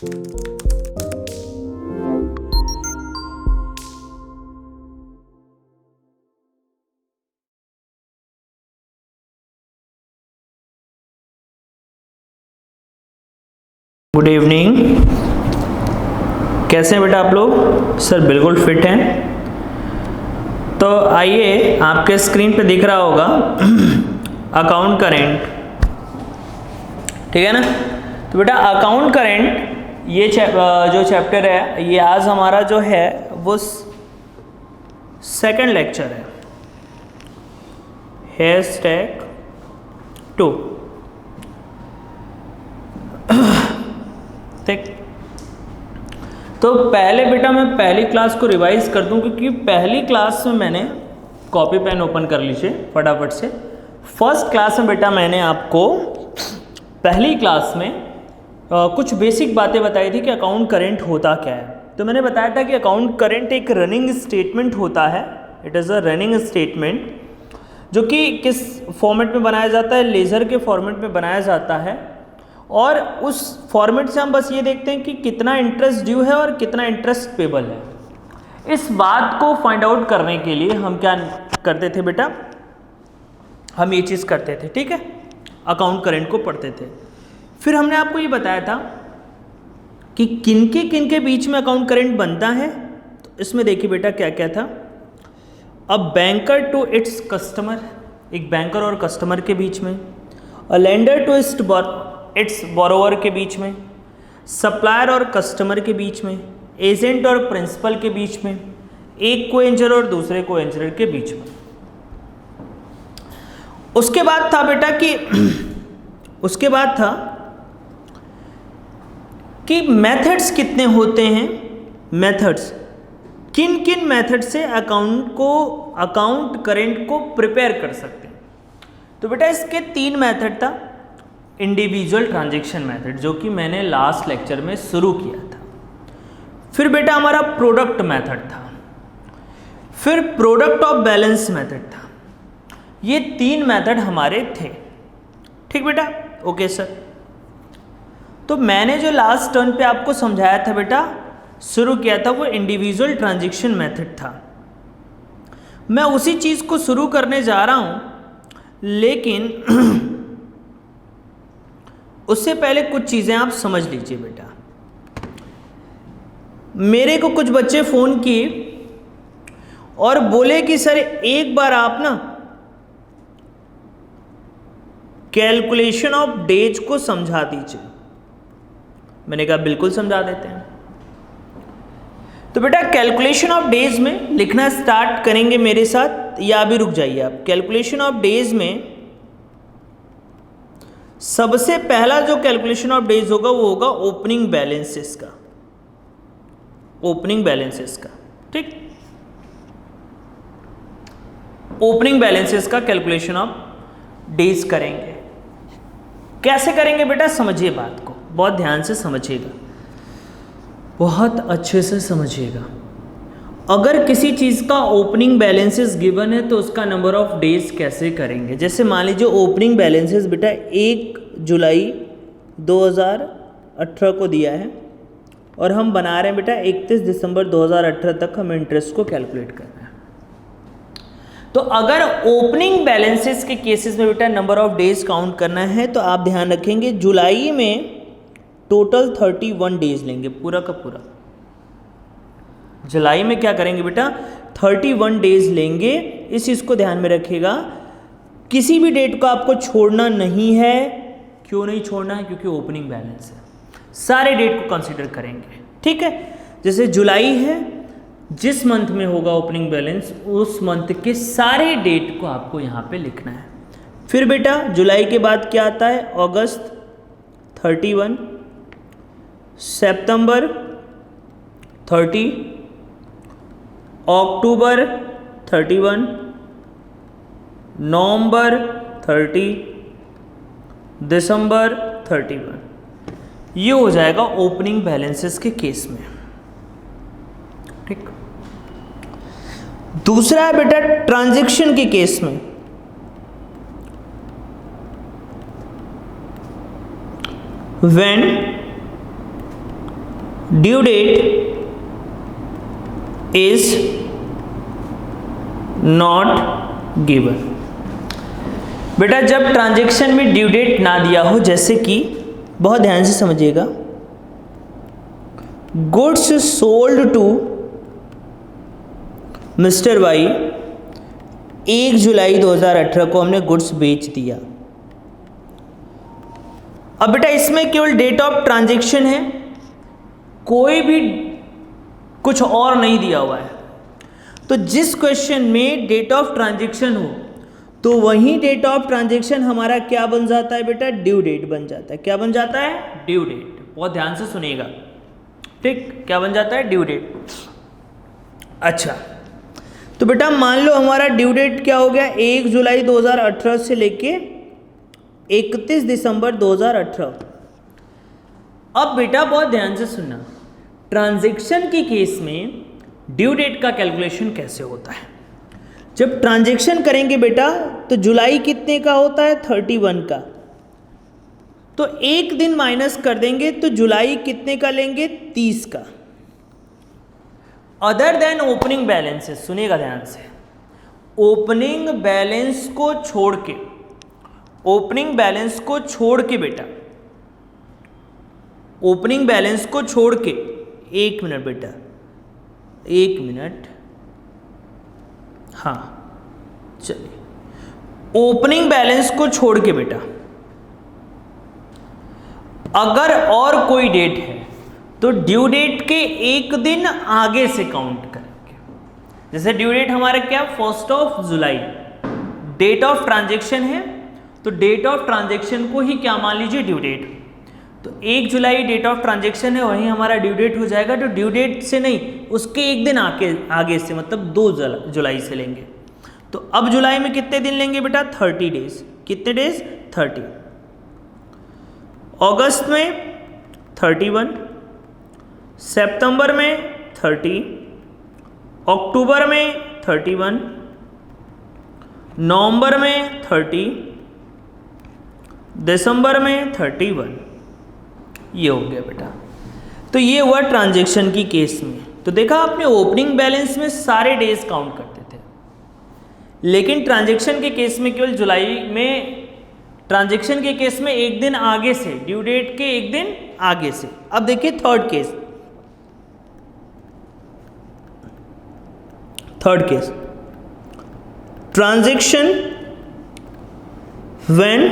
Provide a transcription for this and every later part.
Good evening, कैसे हैं बेटा आप लोग? सर बिल्कुल फिट हैं। तो आइए, आपके स्क्रीन पे दिख रहा होगा अकाउंट करेंट, ठीक है ना। तो बेटा अकाउंट करेंट ये जो चैप्टर है, ये आज हमारा जो है वो सेकंड लेक्चर है, #2। ठीक, तो पहले बेटा मैं पहली क्लास को रिवाइज कर दूं, क्योंकि पहली क्लास में मैंने कॉपी पेन ओपन कर लीजिए फटाफट से। फर्स्ट क्लास में बेटा मैंने आपको पहली क्लास में कुछ बेसिक बातें बताई थी कि अकाउंट करेंट होता क्या है। तो मैंने बताया था कि अकाउंट करेंट एक रनिंग स्टेटमेंट होता है, it is a running statement, जो कि किस फॉर्मेट में बनाया जाता है, लेज़र के फॉर्मेट में बनाया जाता है। और उस फॉर्मेट से हम बस ये देखते हैं कि कितना इंटरेस्ट ड्यू है और कितना इंटरेस्ट पेबल है। इस बात को फाइंड आउट करने के लिए हम क्या करते थे बेटा, हम ये चीज़ करते थे, ठीक है, अकाउंट करेंट को पढ़ते थे। फिर हमने आपको ये बताया था कि किन के बीच में अकाउंट करेंट बनता है। तो इसमें देखिए बेटा क्या क्या था। अब बैंकर टू इट्स कस्टमर, एक बैंकर और कस्टमर के बीच में, a lender to its borrower के बीच में, सप्लायर और कस्टमर के बीच में, एजेंट और प्रिंसिपल के बीच में, एक को इंजर और दूसरे को इंजर के बीच में। उसके बाद था बेटा कि उसके बाद था कि मेथड्स कितने होते हैं, मेथड्स किन मेथड से अकाउंट करेंट को प्रिपेयर कर सकते हैं। तो बेटा इसके 3 मेथड था। इंडिविजुअल ट्रांजैक्शन मेथड, जो कि मैंने लास्ट लेक्चर में शुरू किया था। फिर बेटा हमारा प्रोडक्ट मेथड था, फिर प्रोडक्ट ऑफ बैलेंस मेथड था। ये 3 मेथड हमारे थे, ठीक बेटा, ओके सर। तो मैंने जो लास्ट टर्न पे आपको समझाया था बेटा, शुरू किया था, वो इंडिविजुअल ट्रांजैक्शन मेथड था। मैं उसी चीज़ को शुरू करने जा रहा हूँ, लेकिन उससे पहले कुछ चीज़ें आप समझ लीजिए बेटा। मेरे को कुछ बच्चे फ़ोन किए और बोले कि सर एक बार आप ना कैलकुलेशन ऑफ डेज को समझा दीजिए। मैंने कहा बिल्कुल समझा देते हैं। तो बेटा कैलकुलेशन ऑफ डेज में लिखना स्टार्ट करेंगे मेरे साथ, या अभी रुक जाइए आप। कैलकुलेशन ऑफ डेज में सबसे पहला जो कैलकुलेशन ऑफ डेज होगा वो होगा ओपनिंग बैलेंसेस का, ओपनिंग बैलेंसेस का, ठीक। ओपनिंग बैलेंसेस का कैलकुलेशन ऑफ डेज करेंगे। कैसे करेंगे बेटा, समझिए बात को, बहुत ध्यान से समझिएगा, बहुत अच्छे से समझिएगा। अगर किसी चीज़ का ओपनिंग बैलेंसेस गिवन है तो उसका नंबर ऑफ डेज कैसे करेंगे। जैसे मान लीजिए ओपनिंग बैलेंसेस बेटा 1 जुलाई 2018 को दिया है और हम बना रहे हैं बेटा 31 दिसंबर 2018 तक हमें इंटरेस्ट को कैलकुलेट करना है। तो अगर ओपनिंग बैलेंसेस के केसेस में बेटा नंबर ऑफ डेज काउंट करना है, तो आप ध्यान रखेंगे जुलाई में टोटल 31 डेज लेंगे, पूरा का पूरा। जुलाई में क्या करेंगे बेटा, 31 डेज लेंगे। इस चीज़ को ध्यान में रखिएगा, किसी भी डेट को आपको छोड़ना नहीं है। क्यों नहीं छोड़ना है? क्योंकि ओपनिंग बैलेंस है, सारे डेट को कंसीडर करेंगे, ठीक है। जैसे जुलाई है, जिस मंथ में होगा ओपनिंग बैलेंस उस मंथ के सारे डेट को आपको यहाँ पे लिखना है। फिर बेटा जुलाई के बाद क्या आता है, अगस्त 31, सितंबर 30, अक्टूबर 31, नवंबर 30, दिसंबर 31। ये हो जाएगा ओपनिंग बैलेंसेस के केस में, ठीक। दूसरा है बेटा ट्रांजैक्शन के केस में। When due date is not given. बेटा जब ट्रांजैक्शन में ड्यू डेट ना दिया हो, जैसे कि बहुत ध्यान से समझिएगा, goods sold to mister Y 1 जुलाई 2018 को हमने गुड्स बेच दिया। अब बेटा इसमें केवल डेट ऑफ ट्रांजैक्शन है, कोई भी कुछ और नहीं दिया हुआ है। तो जिस क्वेश्चन में डेट ऑफ ट्रांजैक्शन हो तो वही डेट ऑफ ट्रांजैक्शन हमारा क्या बन जाता है बेटा, ड्यू डेट बन जाता है। क्या बन जाता है, ड्यू डेट। बहुत ध्यान से सुनिएगा, ठीक, क्या बन जाता है, ड्यू डेट। अच्छा, तो बेटा मान लो हमारा ड्यू डेट क्या हो गया, 1 जुलाई 2018 से लेके 31 दिसंबर 2018। अब बेटा बहुत ध्यान से सुनना, ट्रांजैक्शन के केस में ड्यू डेट का कैलकुलेशन कैसे होता है। जब ट्रांजैक्शन करेंगे बेटा तो जुलाई कितने का होता है, 31 का, तो एक दिन माइनस कर देंगे तो जुलाई कितने का लेंगे, 30 का। अदर देन ओपनिंग बैलेंसेस, सुनिएगा ध्यान से, ओपनिंग बैलेंस को छोड़ के, ओपनिंग बैलेंस को छोड़ के बेटा, ओपनिंग बैलेंस को छोड़ के, 1 मिनट बेटा, 1 मिनट, हाँ चलिए, ओपनिंग बैलेंस को छोड़ के बेटा अगर और कोई डेट है तो ड्यू डेट के एक दिन आगे से काउंट करेंगे। जैसे ड्यू डेट हमारा क्या, 1 जुलाई, डेट ऑफ ट्रांजैक्शन है तो डेट ऑफ ट्रांजैक्शन को ही क्या मान लीजिए, ड्यू डेट। तो 1 जुलाई डेट ऑफ ट्रांजैक्शन है, वही हमारा ड्यू डेट हो जाएगा। तो ड्यू डेट से नहीं, उसके एक दिन आगे से, मतलब 2 जुलाई से लेंगे। तो अब जुलाई में कितने दिन लेंगे बेटा, 30 डेज। कितने डेज, 30। अगस्त में 31, सितंबर में 30, अक्टूबर में 31, नवंबर में 30, दिसंबर में 31। ये हो गया बेटा। तो ये हुआ ट्रांजैक्शन की केस में। तो देखा आपने, ओपनिंग बैलेंस में सारे डेज काउंट करते थे, लेकिन ट्रांजैक्शन के केस में केवल जुलाई में, ट्रांजैक्शन के केस में एक दिन आगे से, ड्यू डेट के एक दिन आगे से। अब देखिए third case, transaction when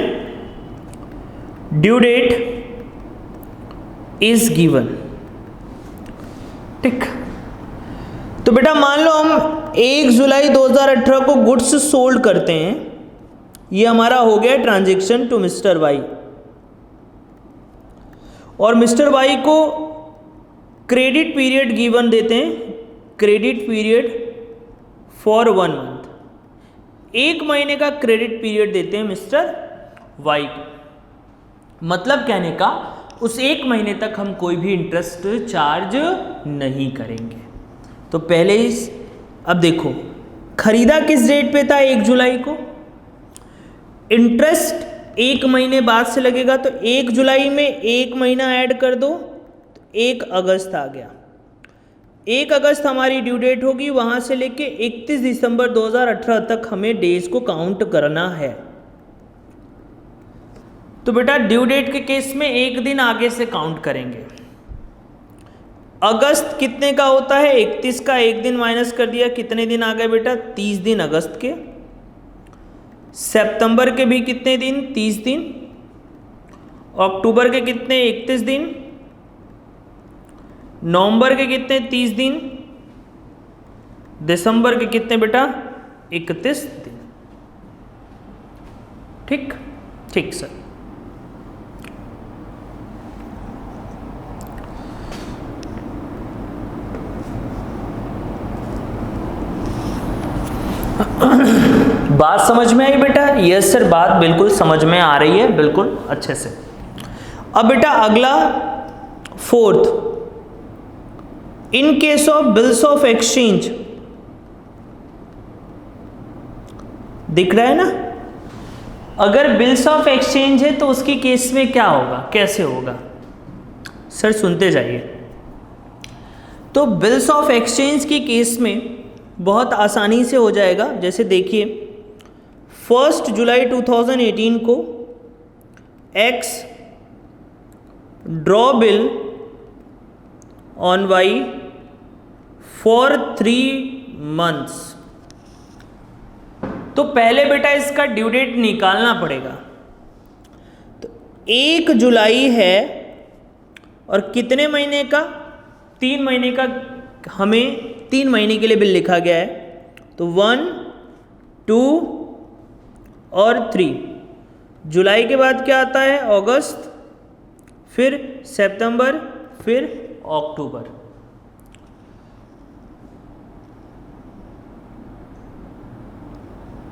due date is given, ठीक। तो बेटा मान लो हम 1 जुलाई 2018 को गुड्स सोल्ड करते हैं, ये हमारा हो गया ट्रांजैक्शन टू मिस्टर वाई, और मिस्टर वाई को क्रेडिट पीरियड गिवन देते हैं, क्रेडिट पीरियड फॉर 1 मंथ, 1 महीने का क्रेडिट पीरियड देते हैं मिस्टर वाई को। मतलब कहने का, उस 1 महीने तक हम कोई भी इंटरेस्ट चार्ज नहीं करेंगे। तो पहले इस, अब देखो खरीदा किस डेट पे था, 1 जुलाई को, इंटरेस्ट 1 महीने बाद से लगेगा, तो 1 जुलाई में 1 महीना ऐड कर दो, तो 1 अगस्त आ गया। 1 अगस्त हमारी ड्यू डेट होगी, वहाँ से लेके 31 दिसंबर 2018 तक हमें डेज को काउंट करना है। तो बेटा ड्यू डेट के केस में एक दिन आगे से काउंट करेंगे। अगस्त कितने का होता है, 31 का, एक दिन माइनस कर दिया, कितने दिन आ गए बेटा, 30 दिन अगस्त के। सितंबर के भी कितने दिन, 30 दिन। अक्टूबर के कितने, 31 दिन। नवंबर के कितने, 30 दिन। दिसंबर के कितने बेटा, 31 दिन। ठीक, ठीक सर। बात समझ में आई बेटा? यस सर, बात बिल्कुल समझ में आ रही है, बिल्कुल अच्छे से। अब बेटा अगला 4th, in case of bills of exchange, दिख रहा है ना? अगर बिल्स ऑफ एक्सचेंज है तो उसकी केस में क्या होगा, कैसे होगा? सर सुनते जाइए। तो बिल्स ऑफ एक्सचेंज के केस में बहुत आसानी से हो जाएगा। जैसे देखिए 1 जुलाई 2018 को X draw bill on Y for 3 months। तो पहले बेटा इसका ड्यू डेट निकालना पड़ेगा। तो 1 जुलाई है और कितने महीने का, 3 महीने का, हमें 3 महीने के लिए बिल लिखा गया है। तो 1, 2 और 3। जुलाई के बाद क्या आता है, अगस्त, फिर सितंबर, फिर अक्टूबर।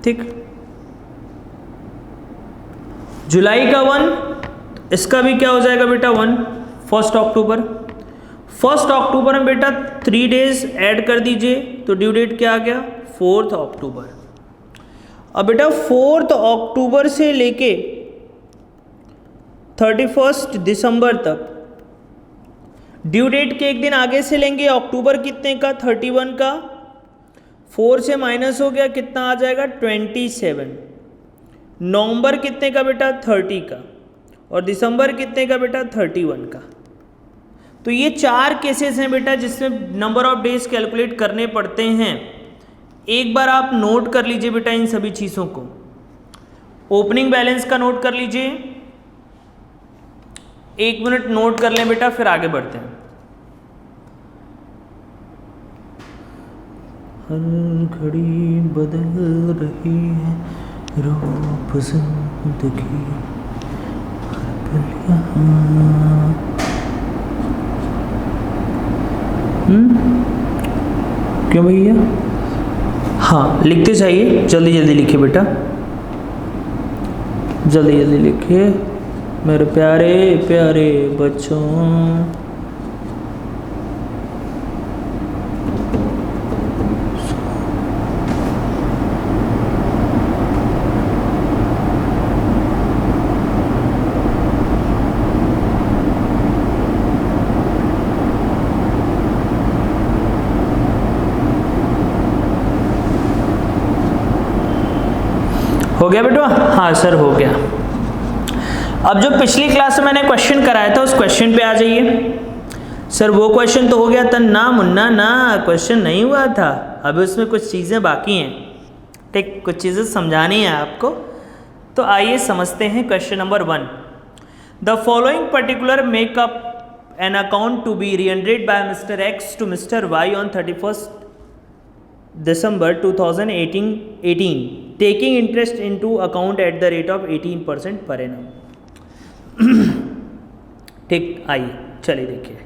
ठीक, जुलाई का 1, इसका भी क्या हो जाएगा बेटा 1, 1 अक्टूबर। 1 अक्टूबर में बेटा 3 डेज ऐड कर दीजिए, तो ड्यू डेट क्या आ गया, 4 अक्टूबर। अब बेटा 4 अक्टूबर से लेके 31 दिसंबर तक ड्यू डेट के एक दिन आगे से लेंगे। अक्टूबर कितने का, 31 का, 4 से माइनस हो गया, कितना आ जाएगा 27। नवंबर कितने का बेटा, 30 का, और दिसंबर कितने का बेटा, 31 का। तो ये 4 केसेस हैं बेटा जिसमें नंबर ऑफ डेज कैलकुलेट करने पड़ते हैं। एक बार आप नोट कर लीजिए बेटा इन सभी चीज़ों को। ओपनिंग बैलेंस का नोट कर लीजिए, 1 मिनट नोट कर लें बेटा, फिर आगे बढ़ते हैं। हर घड़ी बदल रही है रूप जिंदगी, क्यों भैया? हाँ लिखते जाइए, जल्दी जल्दी लिखिए बेटा, जल्दी जल्दी लिखिए मेरे प्यारे प्यारे बच्चों। हो गया बेटा? हाँ सर हो गया। अब जो पिछली क्लास में मैंने क्वेश्चन कराया था उस क्वेश्चन पे आ जाइए। सर वो क्वेश्चन तो हो गया था ना मुन्ना, ना क्वेश्चन नहीं हुआ था, अभी उसमें कुछ चीज़ें बाकी हैं। ठीक, कुछ चीज़ें समझानी है आपको, तो आइए समझते हैं question number 1। The following particular make up an account to be rendered by mister X to mister Y on 31 December 2018 taking interest into account at the rate of 18% per annum। ठीक, आइए चलिए देखिए।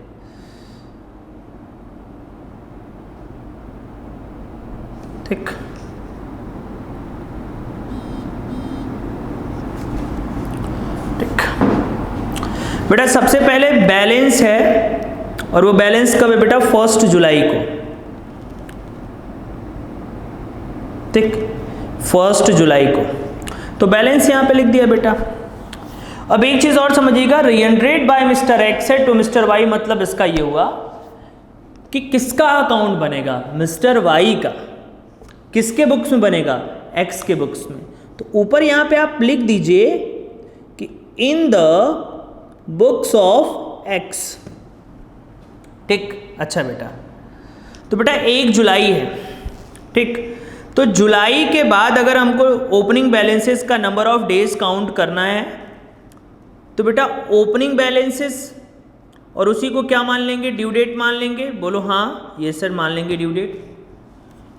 ठीक, ठीक बेटा, सबसे पहले बैलेंस है और वो बैलेंस कब है बेटा, 1 जुलाई को। ठीक, 1 जुलाई को, तो बैलेंस यहाँ पे लिख दिया बेटा। अब एक चीज़ और समझिएगा, रीअंडेड बाय मिस्टर एक्स है टू मिस्टर वाई, मतलब इसका ये हुआ कि किसका अकाउंट बनेगा, मिस्टर वाई का। किसके बुक्स में बनेगा, एक्स के बुक्स में। तो ऊपर यहाँ पे आप लिख दीजिए कि in the books of x. ठीक, अच्छा बेटा, तो बेटा 1 जुलाई है। ठीक, तो जुलाई के बाद अगर हमको ओपनिंग बैलेंसेस का नंबर ऑफ डेज काउंट करना है तो बेटा ओपनिंग बैलेंसेस और उसी को क्या मान लेंगे, ड्यू डेट मान लेंगे। बोलो हाँ, ये सर मान लेंगे ड्यू डेट।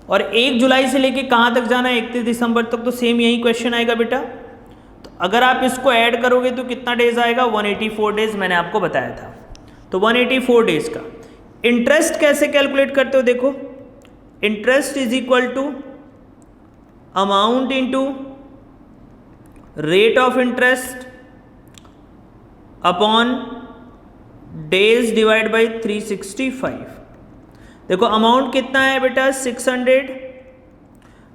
और 1 जुलाई से लेके कहाँ तक जाना है, 31 दिसंबर तक, तो सेम यही क्वेश्चन आएगा बेटा। तो अगर आप इसको ऐड करोगे तो कितना डेज आएगा, 184 डेज मैंने आपको बताया था। तो 184 डेज का इंटरेस्ट कैसे कैलकुलेट करते हो, देखो interest is equal to amount into rate of interest upon days divide by 365। देखो अमाउंट कितना है बेटा 600,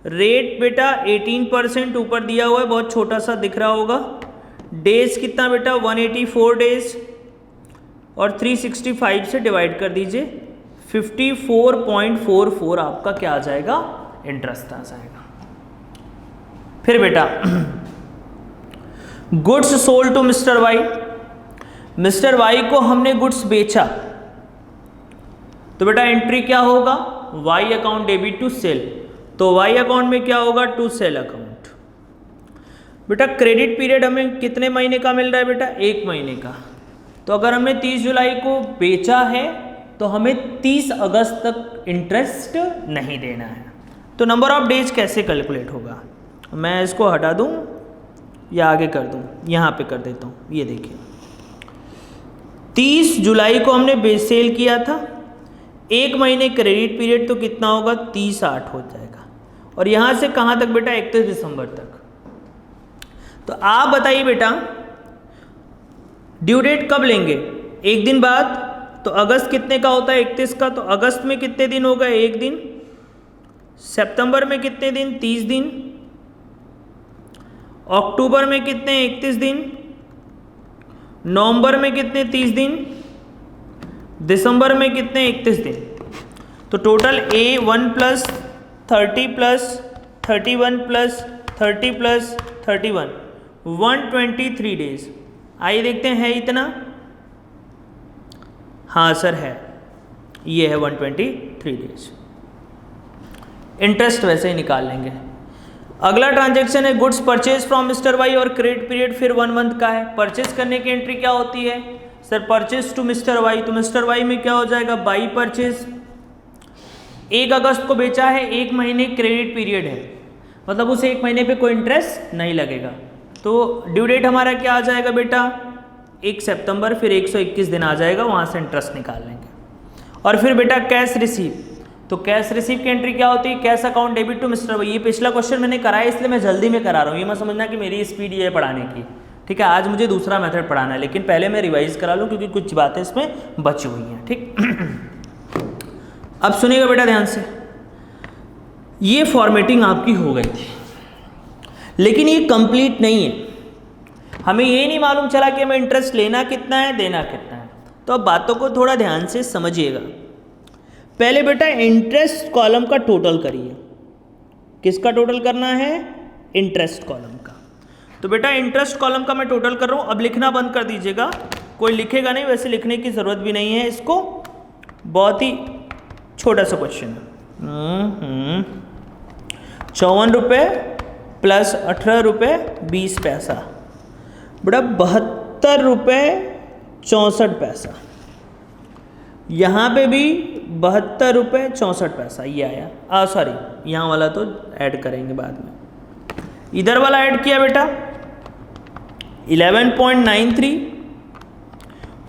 रेट बेटा 18% ऊपर दिया हुआ है, बहुत छोटा सा दिख रहा होगा। डेज कितना बेटा 184 डेज, और 365 से डिवाइड कर दीजिए 54.44 आपका क्या आ जाएगा, इंटरेस्ट आ जाएगा। फिर बेटा goods sold to mister Y, Mr Y को हमने गुड्स बेचा, तो बेटा एंट्री क्या होगा, Y account debit to sale, तो वाई अकाउंट में क्या होगा, टू सेल अकाउंट। बेटा क्रेडिट पीरियड हमें कितने महीने का मिल रहा है बेटा, 1 महीने का, तो अगर हमने 30 जुलाई को बेचा है तो हमें 30 अगस्त तक इंटरेस्ट नहीं देना है। तो नंबर ऑफ डेज कैसे कैलकुलेट होगा, मैं इसको हटा दूं या आगे कर दूं, यहाँ पे कर देता हूँ। ये देखिए 30 जुलाई को हमने सेल किया था, 1 महीने क्रेडिट पीरियड, तो कितना होगा, 30/8 हो जाएगा, और यहाँ से कहाँ तक बेटा, 31 दिसंबर तक। तो आप बताइए बेटा ड्यू डेट कब लेंगे, 1 दिन बाद, तो अगस्त कितने का होता है, 31 का, तो अगस्त में कितने दिन होगा, 1 दिन, सितंबर में कितने दिन, 30 दिन, अक्टूबर में कितने, 31 दिन, नवंबर में कितने, 30 दिन, दिसंबर में कितने, 31 दिन। तो total A1 plus 30 plus 31 plus 30 plus 31 123 days. आइए देखते हैं, है इतना, हाँ सर है, ये है 123 डेज। इंटरेस्ट वैसे ही निकाल लेंगे। अगला ट्रांजैक्शन है goods purchase from Mr Y, और क्रेडिट पीरियड फिर 1 मंथ का है। परचेज करने की एंट्री क्या होती है sir, purchase to mister Y, तो मिस्टर वाई में क्या हो जाएगा, बाई परचेज, 1 अगस्त को बेचा है, 1 महीने क्रेडिट पीरियड है, मतलब उस 1 महीने पे कोई इंटरेस्ट नहीं लगेगा। तो ड्यू डेट हमारा क्या आ जाएगा बेटा, 1 सितंबर, फिर 121 दिन आ जाएगा, वहाँ से इंटरेस्ट निकाल लेंगे। और फिर बेटा कैश रिसीव, तो कैश रिसीव की एंट्री क्या होती है, cash account debit to mister Y. ये पिछला क्वेश्चन मैंने कराया इसलिए मैं जल्दी में करा रहा हूँ, ये मत समझना कि मेरी स्पीड ये है पढ़ाने की, ठीक है। आज मुझे दूसरा मेथड पढ़ाना है, लेकिन पहले मैं रिवाइज करा लूँ क्योंकि कुछ बातें इसमें बची हुई हैं, ठीक। अब सुनिएगा बेटा ध्यान से, ये फॉर्मेटिंग आपकी हो गई थी, लेकिन ये कंप्लीट नहीं है। हमें ये नहीं मालूम चला कि हमें इंटरेस्ट लेना कितना है, देना कितना है। तो अब बातों को थोड़ा ध्यान से समझिएगा। पहले बेटा इंटरेस्ट कॉलम का टोटल करिए। किसका टोटल करना है, इंटरेस्ट कॉलम का। तो बेटा इंटरेस्ट कॉलम का मैं टोटल कर रहा हूँ। अब लिखना बंद कर दीजिएगा, कोई लिखेगा नहीं, वैसे लिखने की ज़रूरत भी नहीं है इसको, बहुत ही छोटा सा क्वेश्चन है। 54 रुपये प्लस 18 रुपये 20 पैसा, बेटा 72 रुपये 64 पैसा। यहाँ पे भी 72 रुपये 64 पैसा ये आया। सॉरी, यहाँ वाला तो ऐड करेंगे बाद में, इधर वाला ऐड किया बेटा 11.93,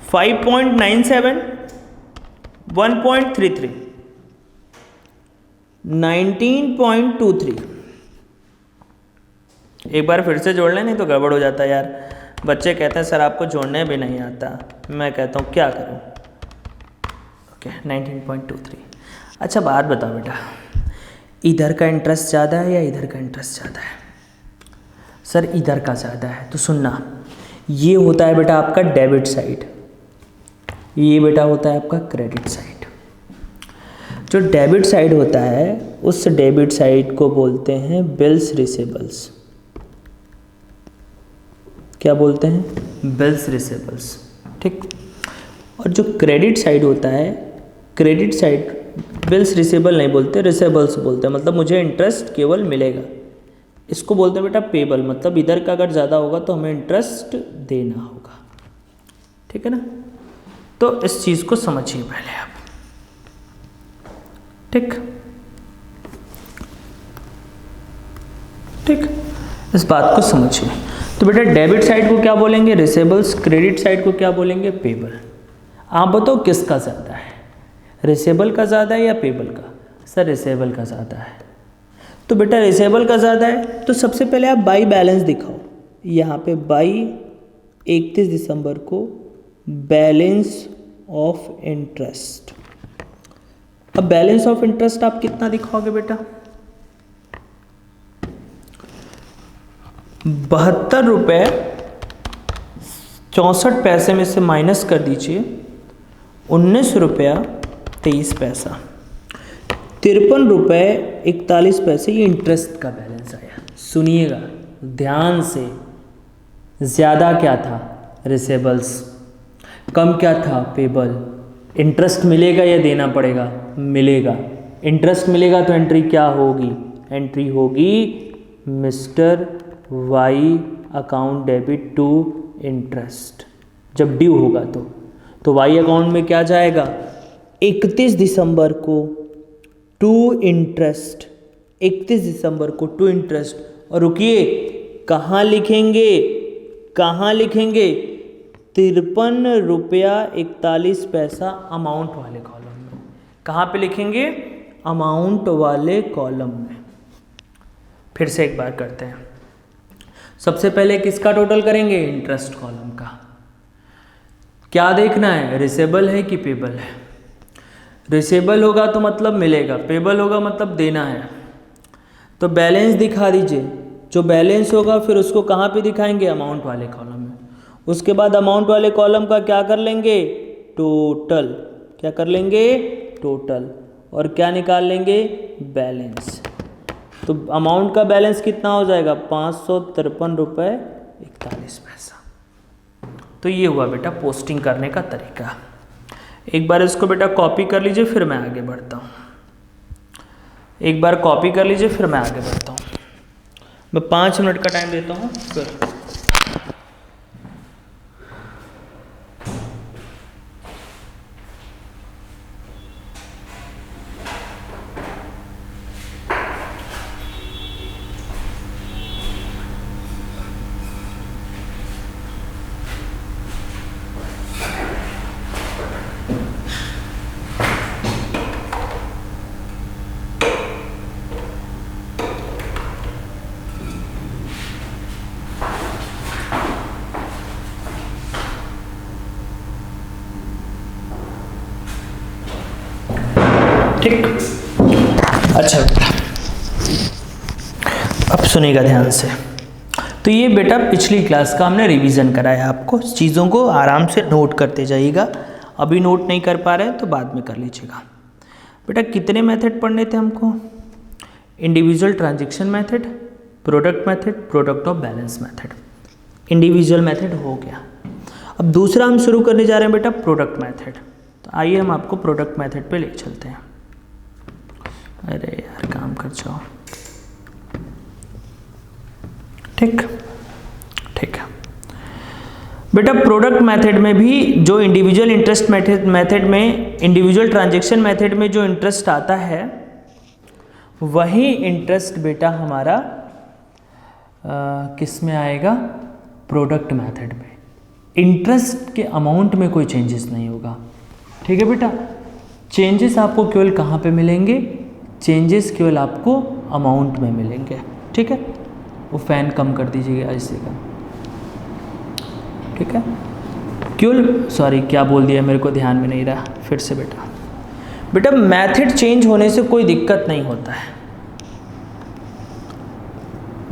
5.97, 1.33, 19.23। एक बार फिर से जोड़ लें, नहीं तो गड़बड़ हो जाता है यार। बच्चे कहते हैं सर आपको जोड़ने भी नहीं आता, मैं कहता हूँ क्या करूँ। ओके 19.23। अच्छा बात बताओ बेटा, इधर का इंटरेस्ट ज़्यादा है या इधर का इंटरेस्ट ज़्यादा है? सर इधर का ज़्यादा है। तो सुनना, ये होता है बेटा आपका डेबिट साइड, ये बेटा होता है आपका क्रेडिट साइड। जो डेबिट साइड होता है उस डेबिट साइड को बोलते हैं बिल्स रिसेबल्स। क्या बोलते हैं? बिल्स रिसेबल्स, ठीक। और जो क्रेडिट साइड होता है, क्रेडिट साइड बिल्स रिसेबल नहीं बोलते, रिसेबल्स बोलते हैं, मतलब मुझे इंटरेस्ट केवल मिलेगा। इसको बोलते हैं बेटा पेबल, मतलब इधर का अगर ज़्यादा होगा तो हमें इंटरेस्ट देना होगा, ठीक है ना। तो इस चीज़ को समझिए पहले आप, ठीक ठीक, इस बात को समझिए। तो बेटा डेबिट साइड को क्या बोलेंगे? रिसेबल्स। क्रेडिट साइड को क्या बोलेंगे? पेबल। आप बताओ किसका ज़्यादा है, रिसेबल का ज़्यादा है या पेबल का? सर रिसेबल का ज़्यादा है। तो बेटा रिसेबल का ज़्यादा है तो सबसे पहले आप बाई बैलेंस दिखाओ। यहाँ पे बाई 31 दिसंबर को बैलेंस ऑफ इंटरेस्ट। अब बैलेंस ऑफ इंटरेस्ट आप कितना दिखाओगे बेटा? 72 रुपये 64 पैसे में से माइनस कर दीजिए 19 रुपया 23 पैसा। 53 रुपये 41 पैसे ये इंटरेस्ट का बैलेंस आया। सुनिएगा ध्यान से, ज़्यादा क्या था रिसेबल्स, कम क्या था पेबल। इंटरेस्ट मिलेगा या देना पड़ेगा? मिलेगा। इंटरेस्ट मिलेगा तो एंट्री क्या होगी? एंट्री होगी Mr Y account debit to interest. जब ड्यू होगा तो वाई अकाउंट में क्या जाएगा? 31 दिसंबर को टू इंटरेस्ट, 31 दिसंबर को टू इंटरेस्ट। और रुकिए, कहाँ लिखेंगे? 53 रुपया 41 पैसा अमाउंट वाले कॉलम में। कहाँ पे लिखेंगे? अमाउंट वाले कॉलम में। फिर से एक बार करते हैं। सबसे पहले किसका टोटल करेंगे? इंटरेस्ट कॉलम का। क्या देखना है? रिसेबल है कि पेबल है? रिसेबल होगा तो मतलब मिलेगा, पेबल होगा मतलब देना है। तो बैलेंस दिखा दीजिए। जो बैलेंस होगा फिर उसको कहाँ पे दिखाएंगे? अमाउंट वाले कॉलम में। उसके बाद अमाउंट वाले कॉलम का क्या कर लेंगे? टोटल। क्या कर लेंगे? टोटल। और क्या निकाल लेंगे? बैलेंस। तो अमाउंट का बैलेंस कितना हो जाएगा? 553 रुपये 41 पैसा। तो ये हुआ बेटा पोस्टिंग करने का तरीका। एक बार इसको बेटा कॉपी कर लीजिए, फिर मैं आगे बढ़ता हूँ। एक बार कॉपी कर लीजिए, फिर मैं आगे बढ़ता हूँ। मैं 5 मिनट का टाइम देता हूँ फिर। ठीक, अच्छा बेटा अब सुनिएगा ध्यान से। तो ये बेटा पिछली क्लास का हमने रिवीजन कराया आपको। चीज़ों को आराम से नोट करते जाइएगा। अभी नोट नहीं कर पा रहे हैं तो बाद में कर लीजिएगा। बेटा कितने मेथड पढ़ने थे हमको? Individual transaction method, product method, product of balance method. Individual method हो गया। अब दूसरा हम शुरू करने जा रहे हैं बेटा प्रोडक्ट मेथड। तो आइए हम आपको प्रोडक्ट मेथड पे ले चलते हैं। अरे यार काम कर जाओ। ठीक है बेटा, प्रोडक्ट मेथड में भी जो इंडिविजुअल इंटरेस्ट मेथड में, इंडिविजुअल ट्रांजैक्शन मेथड में जो इंटरेस्ट आता है वही इंटरेस्ट बेटा हमारा किस में आएगा? प्रोडक्ट मेथड में। इंटरेस्ट के अमाउंट में कोई चेंजेस नहीं होगा। ठीक है बेटा, चेंजेस आपको केवल कहाँ पे मिलेंगे? चेंजेस केवल आपको अमाउंट में मिलेंगे। ठीक है, वो फैन कम कर दीजिएगा ऐसे का। ठीक है, केवल सॉरी क्या बोल दिया मेरे को ध्यान में नहीं रहा। फिर से बेटा मेथड चेंज होने से कोई दिक्कत नहीं होता है।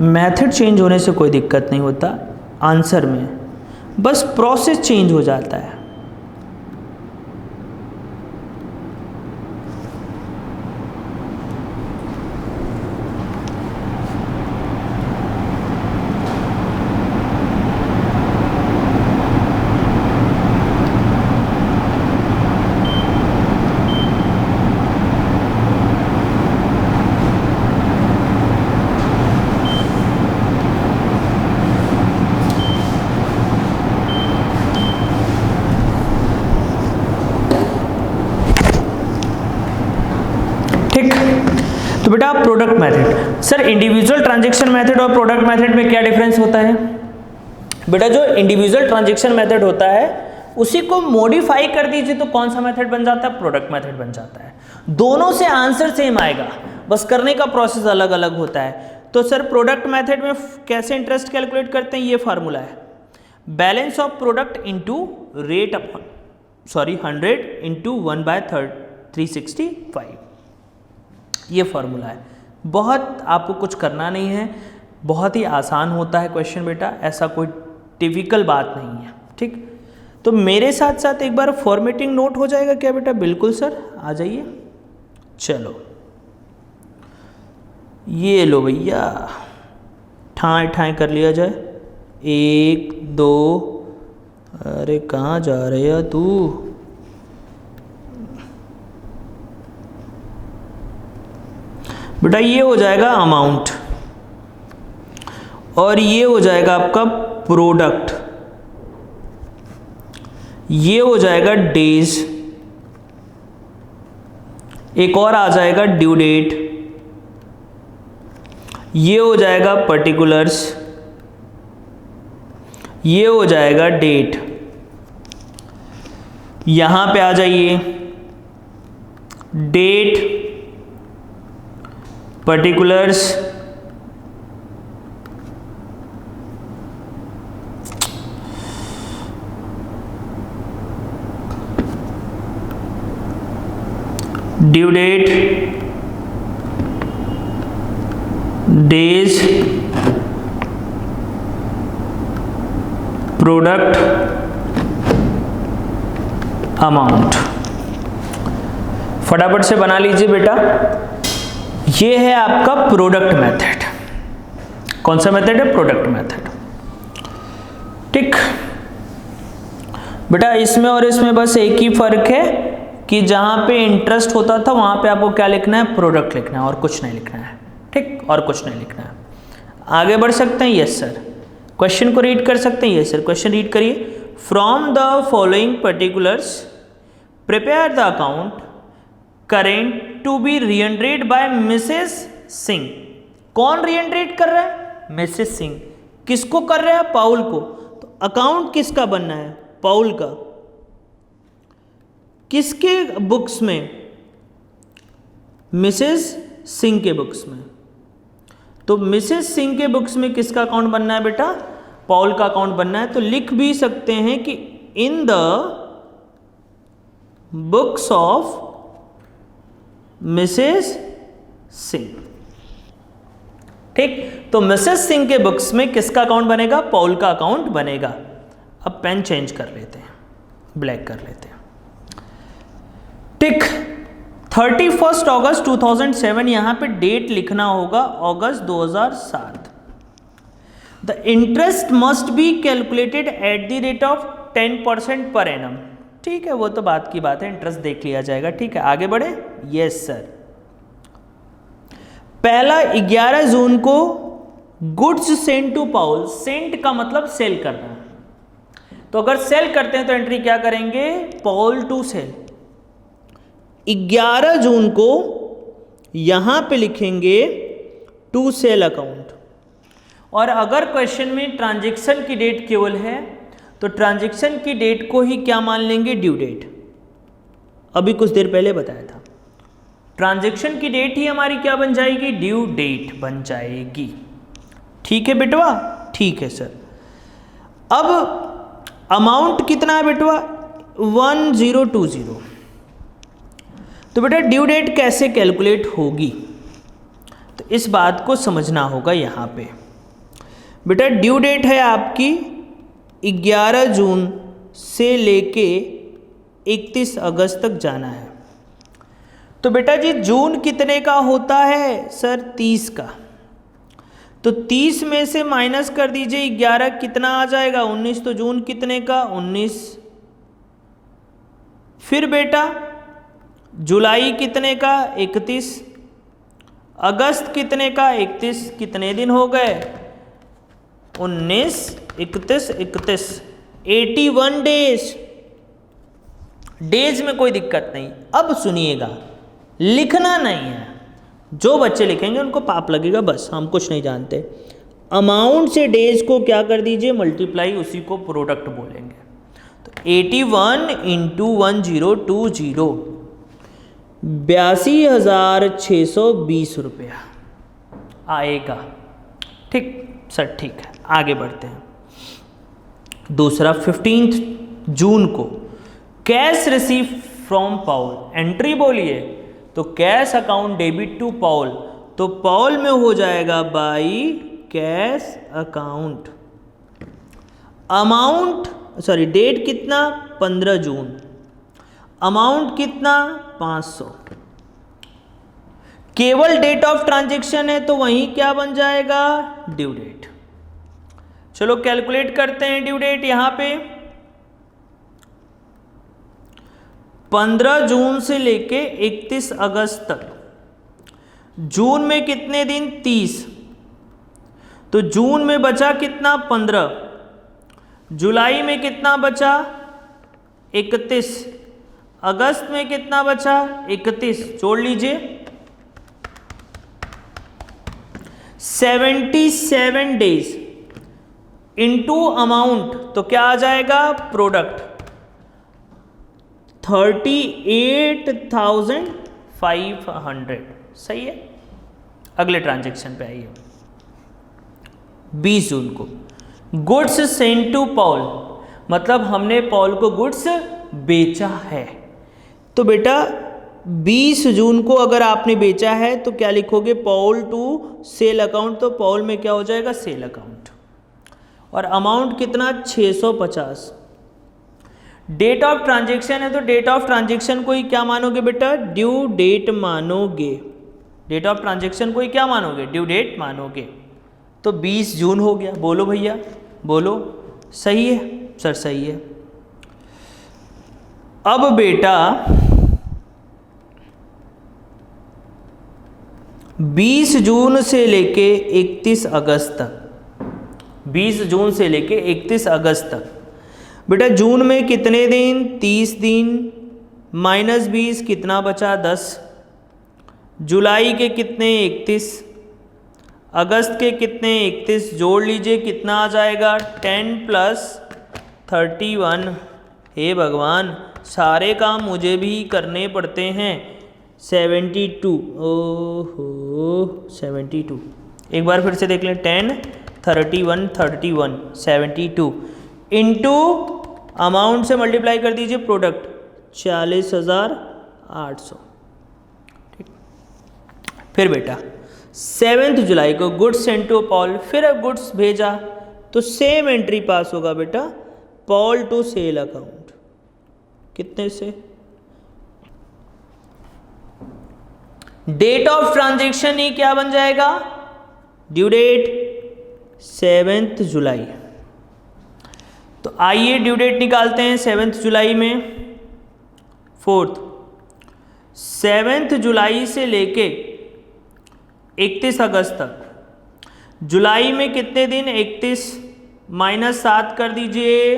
मेथड चेंज होने से कोई दिक्कत नहीं होता आंसर में, बस प्रोसेस चेंज हो जाता है। तो बेटा product method, sir individual transaction method और प्रोडक्ट मेथड में क्या डिफरेंस होता है? बेटा जो इंडिविजुअल ट्रांजैक्शन मेथड होता है उसी को मॉडिफाई कर दीजिए तो कौन सा मेथड बन जाता है? प्रोडक्ट मेथड बन जाता है। दोनों से आंसर सेम आएगा, बस करने का प्रोसेस अलग अलग होता है। तो सर प्रोडक्ट मेथड में कैसे इंटरेस्ट कैलकुलेट करते हैं? ये फार्मूला है, balance of product into rate upon 100 into 1/365। ये फार्मूला है। बहुत आपको कुछ करना नहीं है, बहुत ही आसान होता है क्वेश्चन बेटा, ऐसा कोई टिपिकल बात नहीं है। ठीक, तो मेरे साथ साथ एक बार फॉर्मेटिंग नोट हो जाएगा क्या बेटा? बिल्कुल सर, आ जाइए। चलो ये लो भैया, ठाए ठाए कर लिया जाए। 1 2, अरे कहाँ जा रहे हो तू? बेटा ये हो जाएगा अमाउंट और ये हो जाएगा आपका प्रोडक्ट, ये हो जाएगा डेज, एक और आ जाएगा ड्यू डेट, ये हो जाएगा पर्टिकुलर्स, ये हो जाएगा डेट। यहां पे आ जाइए, date, particulars, due date, days, product, amount. फटाफट से बना लीजिए बेटा। ये है आपका प्रोडक्ट मेथड। कौन सा मेथड है? Product method. ठीक बेटा, इसमें और इसमें बस एक ही फर्क है कि जहां पे इंटरेस्ट होता था वहां पे आपको क्या लिखना है? प्रोडक्ट लिखना है और कुछ नहीं लिखना है। ठीक, और कुछ नहीं लिखना है। आगे बढ़ सकते हैं? Yes sir. क्वेश्चन को रीड कर सकते हैं? Yes sir. क्वेश्चन रीड करिए। From the following particulars prepare the account current to be rendered by Mrs Singh. कौन रीएंट्रीड कर रहा है? मिसेस सिंह। किसको कर रहा है? पाउल को। तो अकाउंट किसका बनना है? पाउल का। किसके बुक्स में? मिसेस सिंह के बुक्स में। तो मिसेस सिंह के बुक्स में किसका अकाउंट बनना है बेटा? पॉल का अकाउंट बनना है। तो लिख भी सकते हैं कि in the books of Mrs Singh. ठीक, तो मिसेस सिंह के बुक्स में किसका अकाउंट बनेगा? पॉल का अकाउंट बनेगा। अब पेन चेंज कर लेते हैं, ब्लैक कर लेते हैं। ठीक, 31 अगस्त 2007 यहां पे डेट लिखना होगा, अगस्त 2007। The interest must be calculated at the rate of 10% per annum. ठीक है, वो तो बात की बात है, इंटरेस्ट देख लिया जाएगा। ठीक है, आगे बढ़े। Yes sir. पहला 11 जून को goods sent to Paul. Sent का मतलब सेल करना। तो अगर सेल करते हैं तो एंट्री क्या करेंगे? पाउल टू सेल। 11 जून को यहां पे लिखेंगे टू सेल अकाउंट। और अगर क्वेश्चन में ट्रांजैक्शन की डेट केवल है तो ट्रांजैक्शन की डेट को ही क्या मान लेंगे? Due date. अभी कुछ देर पहले बताया था, ट्रांजैक्शन की डेट ही हमारी क्या बन जाएगी? ड्यू डेट बन जाएगी। ठीक है बेटवा? ठीक है सर। अब अमाउंट कितना है बेटवा? 1020। तो बेटा ड्यू डेट कैसे कैलकुलेट होगी? तो इस बात को समझना होगा यहाँ पे। बेटा ड्यू डेट है आपकी 11 जून से लेके 31 अगस्त तक जाना है। तो बेटा जी जून कितने का होता है? सर 30 का। तो 30 में से माइनस कर दीजिए 11, कितना आ जाएगा? 19। तो जून कितने का? 19। फिर बेटा जुलाई कितने का? 31। अगस्त कितने का? 31। कितने दिन हो गए? 19, 31, 31, 81 डेज। डेज में कोई दिक्कत नहीं। अब सुनिएगा, लिखना नहीं है। जो बच्चे लिखेंगे उनको पाप लगेगा, बस, हम कुछ नहीं जानते। अमाउंट से डेज को क्या कर दीजिए? मल्टीप्लाई, उसी को प्रोडक्ट बोलेंगे। तो 81 इंटू 1020, 82,620 रुपया आएगा। ठीक सर, ठीक है, आगे बढ़ते हैं। दूसरा 15 जून को cash receive from Paul. Entry बोलिए। तो cash account debit to Paul. तो पाउल में हो जाएगा by cash account. Amount sorry date कितना 15 जून, अमाउंट कितना 500, केवल डेट ऑफ ट्रांजेक्शन है तो वहीं क्या बन जाएगा ड्यू डेट। चलो कैलकुलेट करते हैं ड्यू डेट। यहां पे 15 जून से लेके 31 अगस्त तक, जून में कितने दिन 30, तो जून में बचा कितना 15, जुलाई में कितना बचा 31, अगस्त में कितना बचा 31, जोड़ लीजिए 77 डेज इनटू अमाउंट, तो क्या आ जाएगा प्रोडक्ट 38,500। सही है। अगले ट्रांजैक्शन पे आइए। 20 जून को गुड्स सेंट टू पॉल, मतलब हमने पॉल को गुड्स बेचा है। तो बेटा 20 जून को अगर आपने बेचा है तो क्या लिखोगे पॉल टू सेल अकाउंट, तो पॉल में क्या हो जाएगा सेल अकाउंट, और अमाउंट कितना 650। डेट ऑफ ट्रांजैक्शन है तो डेट ऑफ ट्रांजैक्शन को ही क्या मानोगे बेटा ड्यू डेट मानोगे। डेट ऑफ ट्रांजैक्शन को ही क्या मानोगे ड्यू डेट मानोगे। तो 20 जून हो गया। बोलो भैया बोलो, सही है सर सही है। अब बेटा 20 जून से लेके 31 अगस्त तक, 20 जून से लेके 31 अगस्त तक बेटा जून में कितने दिन 30 दिन, -20 कितना बचा 10, जुलाई के कितने 31, अगस्त के कितने 31, जोड़ लीजिए कितना आ जाएगा 10 + 31। हे भगवान सारे काम मुझे भी करने पड़ते हैं। 72, ओहो 72। एक बार फिर से देख लें 10 31 31 72 इंटू अमाउंट से मल्टीप्लाई कर दीजिए प्रोडक्ट 40,800। ठीक। फिर बेटा 7 जुलाई को गुड्स सेंट टू पॉल, फिर गुड्स भेजा तो सेम एंट्री पास होगा बेटा पॉल टू सेल अकाउंट। कितने से डेट ऑफ ट्रांजैक्शन ही क्या बन जाएगा ड्यू डेट 7 जुलाई। तो आइए ड्यू डेट निकालते हैं 7 जुलाई में। 7 जुलाई से लेके 31 अगस्त तक, जुलाई में कितने दिन 31 -7 कर दीजिए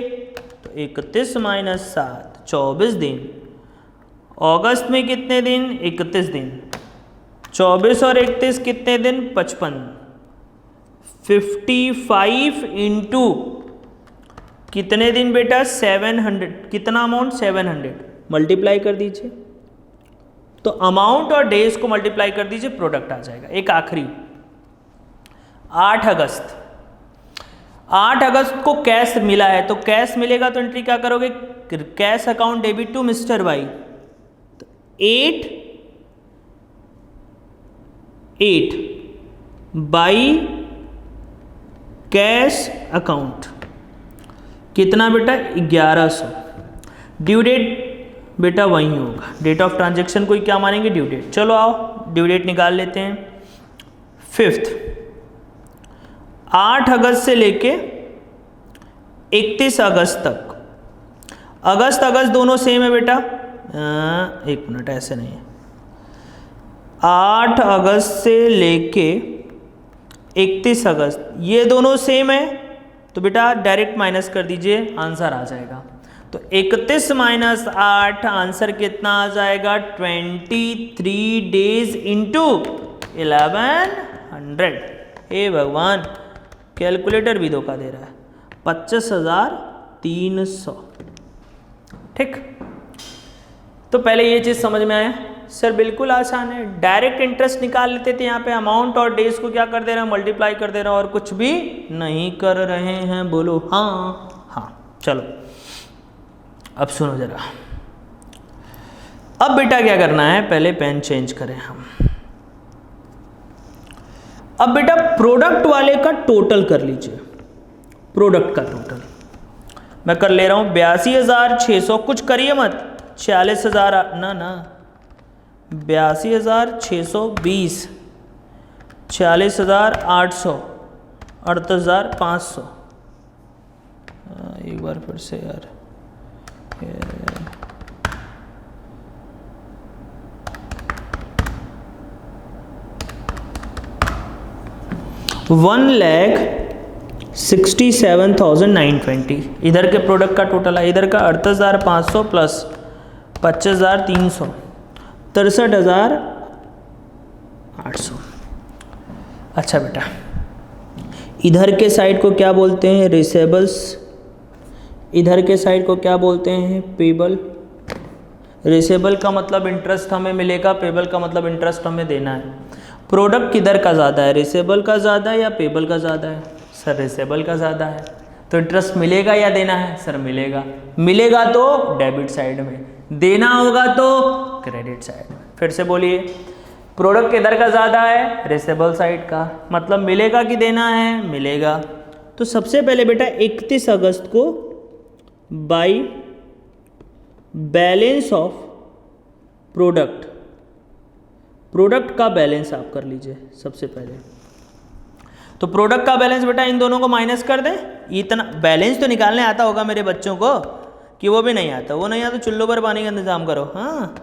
तो 31 - 7 24 दिन, अगस्त में कितने दिन 31 दिन, 24 और 31 कितने दिन 55, 55 इंटू कितने दिन बेटा 700, कितना अमाउंट 700, मल्टीप्लाई कर दीजिए तो अमाउंट और डेज को मल्टीप्लाई कर दीजिए प्रोडक्ट आ जाएगा। एक आखिरी 8 अगस्त, 8 अगस्त को कैश मिला है तो कैश मिलेगा तो एंट्री क्या करोगे cash account debit to mister Y, तो 8 बाई कैश अकाउंट कितना बेटा 1100। ड्यू डेट बेटा वही होगा, डेट ऑफ ट्रांजैक्शन को ही क्या मानेंगे ड्यू डेट। चलो आओ ड्यू डेट निकाल लेते हैं। 5 8 अगस्त से लेके 31 अगस्त तक, अगस्त दोनों सेम है बेटा, एक मिनट ऐसे नहीं है, 8 अगस्त से लेके 31 अगस्त ये दोनों सेम है तो बेटा डायरेक्ट माइनस कर दीजिए आंसर आ जाएगा। तो 31 - 8 आंसर कितना आ जाएगा 23 डेज इंटू 1100। हे भगवान कैलकुलेटर भी धोखा दे रहा है। 25,300। ठीक, तो पहले ये चीज़ समझ में आया सर बिल्कुल आसान है। डायरेक्ट इंटरेस्ट निकाल लेते थे, यहाँ पे अमाउंट और डेज को क्या कर दे रहे हैं मल्टीप्लाई कर दे रहे हैं और कुछ भी नहीं कर रहे हैं। बोलो हाँ हाँ। चलो अब सुनो जरा, अब बेटा क्या करना है पहले पेन चेंज करें हम। अब बेटा प्रोडक्ट वाले का टोटल कर लीजिए, प्रोडक्ट का टोटल। मैं कर ले रहा हूँ 82,600, कुछ करिए मत, 46,000 ना 82,620, 46,800, 38,500। एक बार फिर से यार, 1,67,920 इधर के प्रोडक्ट का टोटल है, इधर का 38,500 प्लस 25,300, 63,800। अच्छा बेटा, इधर के साइड को क्या बोलते हैं? रिसेबल्स। इधर के साइड को क्या बोलते हैं? पेबल। रिसेबल का मतलब इंटरेस्ट हमें मिलेगा, पेबल का मतलब इंटरेस्ट हमें देना है। प्रोडक्ट किधर का ज़्यादा है, रिसेबल का ज़्यादा है या पेबल का ज़्यादा है? सर रिसेबल का ज़्यादा है, तो इंटरेस्ट मिलेगा या देना है? सर मिलेगा। मिलेगा तो डेबिट साइड में, देना होगा तो क्रेडिट साइड में। फिर से बोलिए, प्रोडक्ट किधर का ज़्यादा है? रिसेबल साइड का, मतलब मिलेगा कि देना है? मिलेगा। तो सबसे पहले बेटा 31 अगस्त को by balance of product, product का बैलेंस आप कर लीजिए सबसे पहले। तो प्रोडक्ट का बैलेंस बेटा इन दोनों को माइनस कर दें। इतना बैलेंस तो निकालने आता होगा मेरे बच्चों को, कि वो भी नहीं आता? वो नहीं आता तो चुल्लू पर पानी का इंतजाम करो। हाँ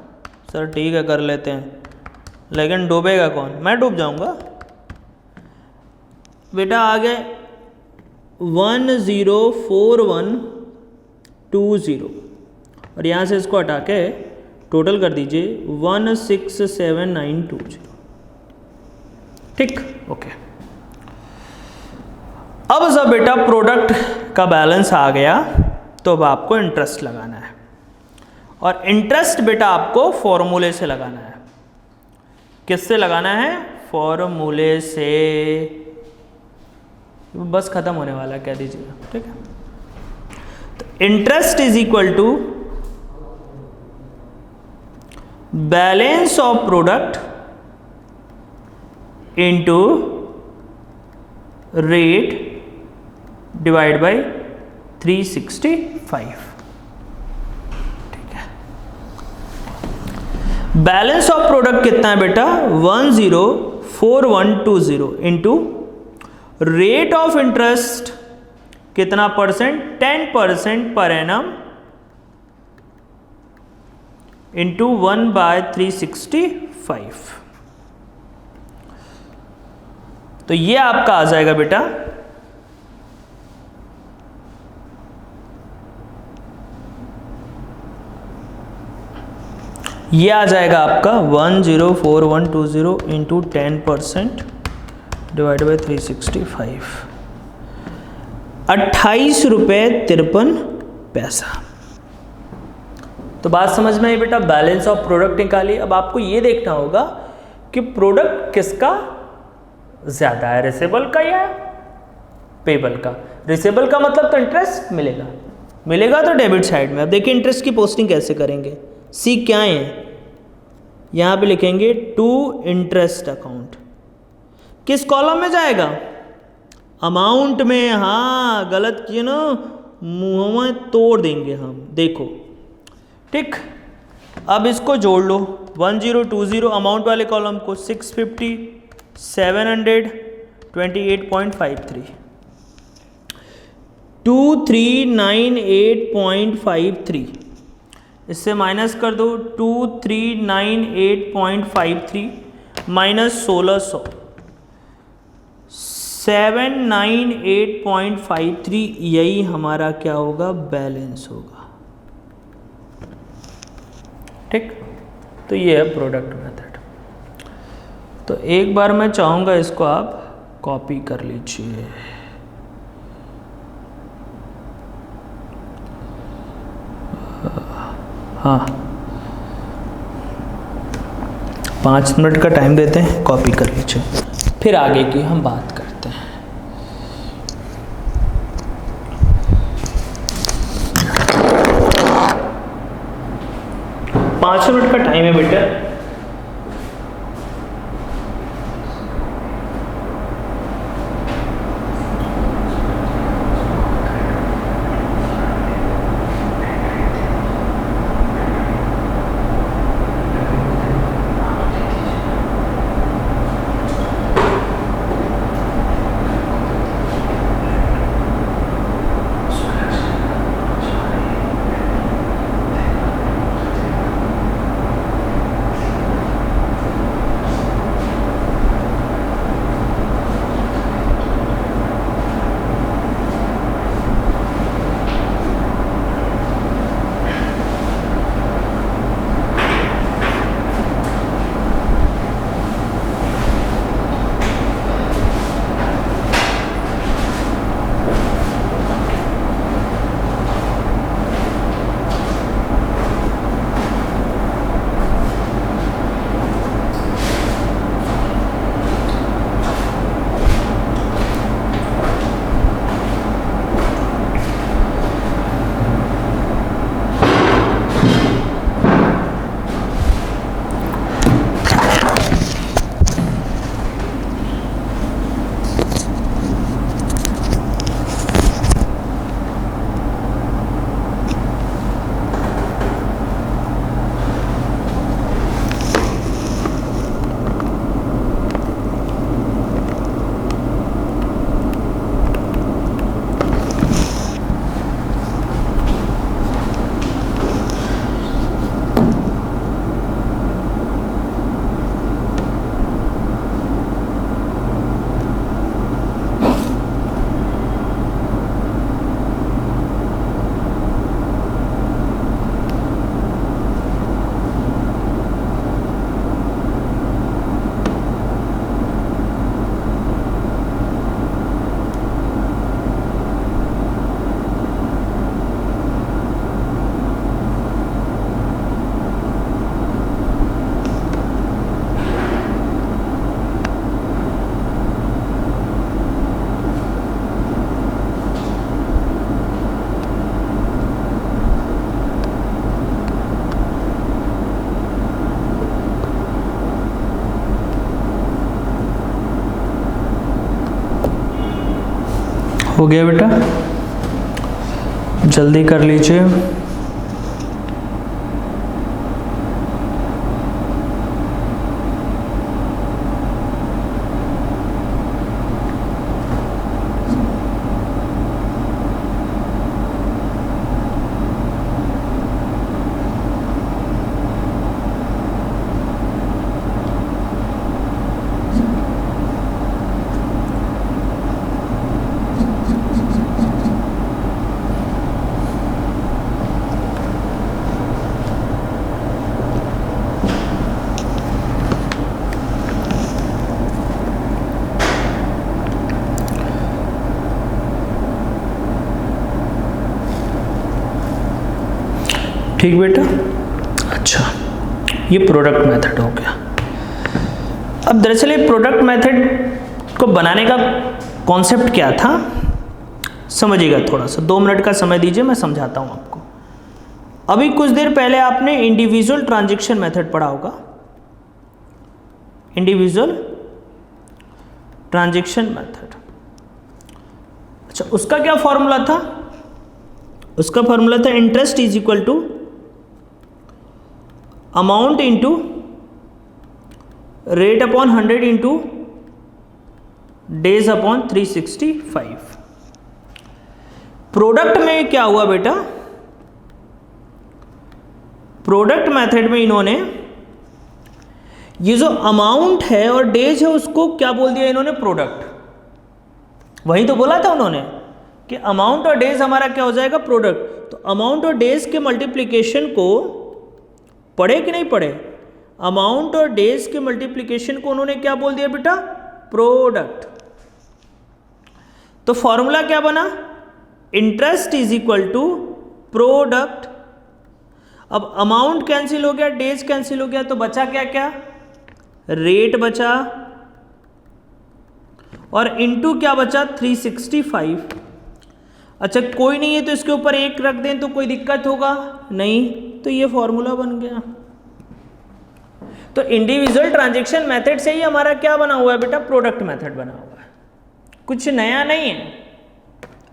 सर ठीक है कर लेते हैं, लेकिन डूबेगा कौन? मैं डूब जाऊंगा बेटा। आगे 104120 और यहाँ से इसको हटा के टोटल कर दीजिए 167920। ठीक, ओके। अब जब बेटा प्रोडक्ट का बैलेंस आ गया तो अब आपको इंटरेस्ट लगाना है, और इंटरेस्ट बेटा आपको फॉर्मूले से लगाना है। किससे लगाना है? फॉर्मूले से। बस खत्म होने वाला, कह दीजिएगा। ठीक है, तो interest is equal to balance of product into rate divide by 365। ठीक है, बैलेंस ऑफ प्रोडक्ट कितना है बेटा? 104120 इंटू रेट ऑफ इंटरेस्ट कितना परसेंट? 10% per annum into 1/365। तो ये आपका आ जाएगा बेटा ये आ जाएगा आपका 104120 इंटू 10% डिवाइड बाई 365, 28 रुपये 53 पैसा। तो बात समझ में आई बेटा, बैलेंस ऑफ प्रोडक्ट निकाली। अब आपको ये देखना होगा कि प्रोडक्ट किसका ज़्यादा है, रिसेबल का या पेबल का। रिसेबल का मतलब तो इंटरेस्ट मिलेगा, मिलेगा तो डेबिट साइड में। अब देखिए इंटरेस्ट की पोस्टिंग कैसे करेंगे। सी क्या है? यहाँ पे लिखेंगे टू इंटरेस्ट अकाउंट। किस कॉलम में जाएगा? अमाउंट में। हाँ गलत किए ना, मुंह में तोड़ देंगे हम, देखो। ठीक, अब इसको जोड़ लो 1020 अमाउंट वाले कॉलम को, 650 700 28.53 2398.53। इससे माइनस कर दो 2398.53 माइनस 1600 798.53। यही हमारा क्या होगा? बैलेंस होगा। ठीक, तो ये है प्रोडक्ट मेथड। तो एक बार मैं चाहूँगा इसको आप कॉपी कर लीजिए। हाँ 5 मिनट का टाइम देते हैं, कॉपी कर लीजिए, फिर आगे की हम बात करते हैं। पाँच मिनट का टाइम है बेटा। हो गया बेटा, जल्दी कर लीजिए। ठीक बेटा, अच्छा ये प्रोडक्ट मेथड हो गया। अब दरअसल ये प्रोडक्ट मेथड को बनाने का कॉन्सेप्ट क्या था समझिएगा, थोड़ा सा 2 मिनट का समय दीजिए, मैं समझाता हूँ आपको। अभी कुछ देर पहले आपने इंडिविजुअल ट्रांजैक्शन मेथड पढ़ा होगा, इंडिविजुअल ट्रांजैक्शन मेथड। अच्छा, उसका क्या फॉर्मूला था? उसका फॉर्मूला था interest is equal to amount into rate upon 100 into days upon 365। Product में क्या हुआ बेटा, प्रोडक्ट मेथड में इन्होंने ये जो अमाउंट है और डेज है उसको क्या बोल दिया इन्होंने, प्रोडक्ट। वही तो बोला था उन्होंने कि अमाउंट और डेज हमारा क्या हो जाएगा, प्रोडक्ट। तो अमाउंट और डेज के मल्टीप्लिकेशन को पढ़े कि नहीं पढ़े, अमाउंट और डेज के मल्टीप्लिकेशन को उन्होंने क्या बोल दिया बेटा, प्रोडक्ट। तो फॉर्मूला क्या बना, interest is equal to product. अब अमाउंट कैंसिल हो गया, डेज कैंसिल हो गया, तो बचा क्या क्या, रेट बचा, और इनटू क्या बचा, 365। अच्छा कोई नहीं है तो इसके ऊपर 1 रख दें तो कोई दिक्कत होगा नहीं, तो ये फॉर्मूला बन गया। तो इंडिविजुअल ट्रांजैक्शन मेथड से ही हमारा क्या बना हुआ है बेटा, प्रोडक्ट मेथड बना हुआ है। कुछ नया नहीं है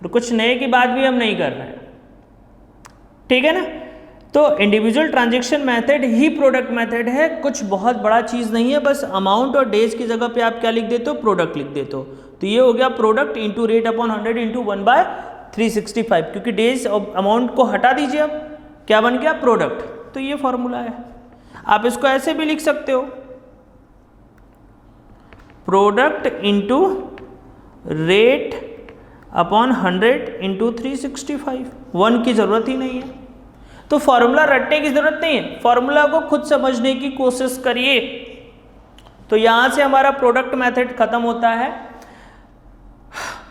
और कुछ नए की बात भी हम नहीं कर रहे हैं, ठीक है ना। तो इंडिविजुअल ट्रांजैक्शन मेथड ही प्रोडक्ट मेथड है, कुछ बहुत बड़ा चीज़ नहीं है। बस अमाउंट और डेज की जगह पे आप क्या लिख देते हो, प्रोडक्ट लिख देते हो। तो ये हो गया product into rate upon 100 into 1/365, क्योंकि डेज और अमाउंट को हटा दीजिए, अब क्या बन गया, प्रोडक्ट। तो ये फॉर्मूला है। आप इसको ऐसे भी लिख सकते हो, product into rate upon 100 into 365। 1 की जरूरत ही नहीं है, तो फॉर्मूला रटने की जरूरत नहीं है, फॉर्मूला को खुद समझने की कोशिश करिए। तो यहां से हमारा प्रोडक्ट मेथड खत्म होता है।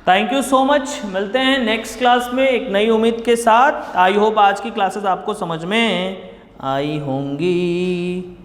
थैंक यू सो मच, मिलते हैं नेक्स्ट क्लास में एक नई उम्मीद के साथ। आई होप आज की क्लासेस आपको समझ में आई होंगी।